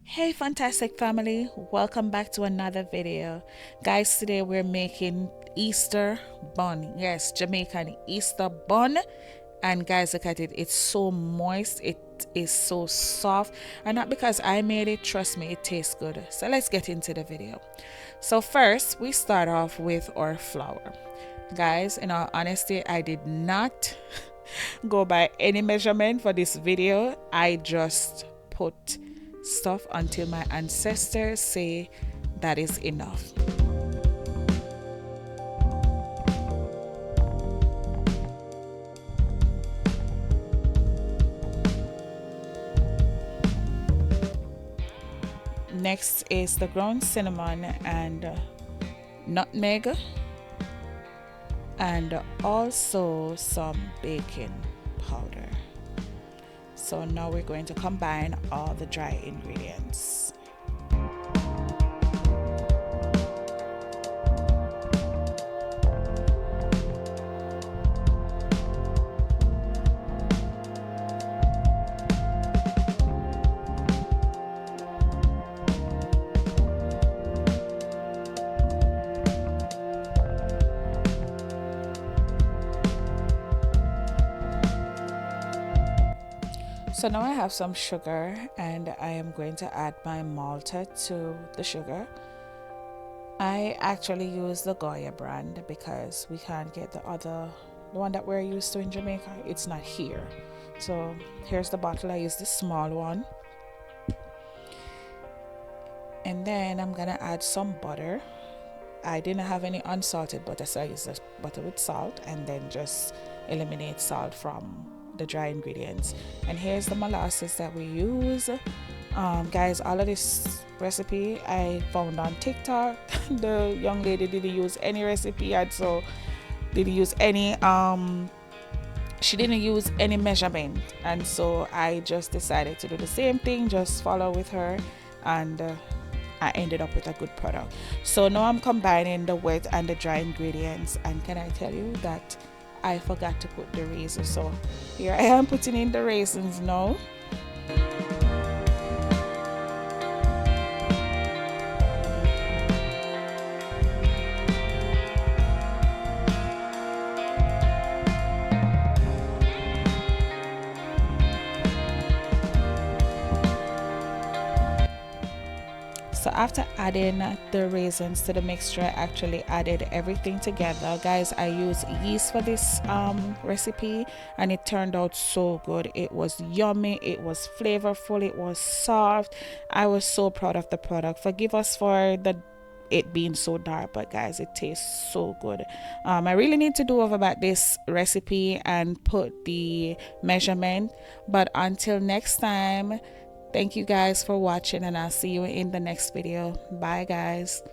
Hey fantastic family, welcome back to another video. Guys, today we're making Easter bun. Yes, Jamaican Easter bun. And guys, look at it, it's so moist, it is so soft, and not because I made it, trust me, it tastes good. So let's get into the video. So first we start off with our flour. Guys, in all honesty, I did not go by any measurement for this video. I just put stuff until my ancestors say that is enough. Next is the ground cinnamon and nutmeg, and also some baking powder. So now we're going to combine all the dry ingredients. So now I have some sugar and I am going to add my malta to the sugar. I actually use the Goya brand because we can't get the one that we're used to in Jamaica. It's not here. So here's the bottle. I use the small one. And then I'm gonna add some butter. I didn't have any unsalted butter, so I used the butter with salt, and then just eliminate salt from the dry ingredients. And here's the molasses that we use. Guys, all of this recipe I found on TikTok. The young lady didn't use any recipe, and so didn't use any she didn't use any measurement, and so I just decided to do the same thing, just follow with her, and I ended up with a good product. So now I'm combining the wet and the dry ingredients, and can I tell you that I forgot to put the raisins, so here I am putting in the raisins now. So after adding the raisins to the mixture, I actually added everything together. Guys, I use yeast for this recipe, and it turned out so good. It was yummy, it was flavorful, it was soft. I was so proud of the product. Forgive us for it being so dark, but guys, it tastes so good. I really need to do over about this recipe and put the measurement, but until next time, thank you guys for watching, and I'll see you in the next video. Bye guys.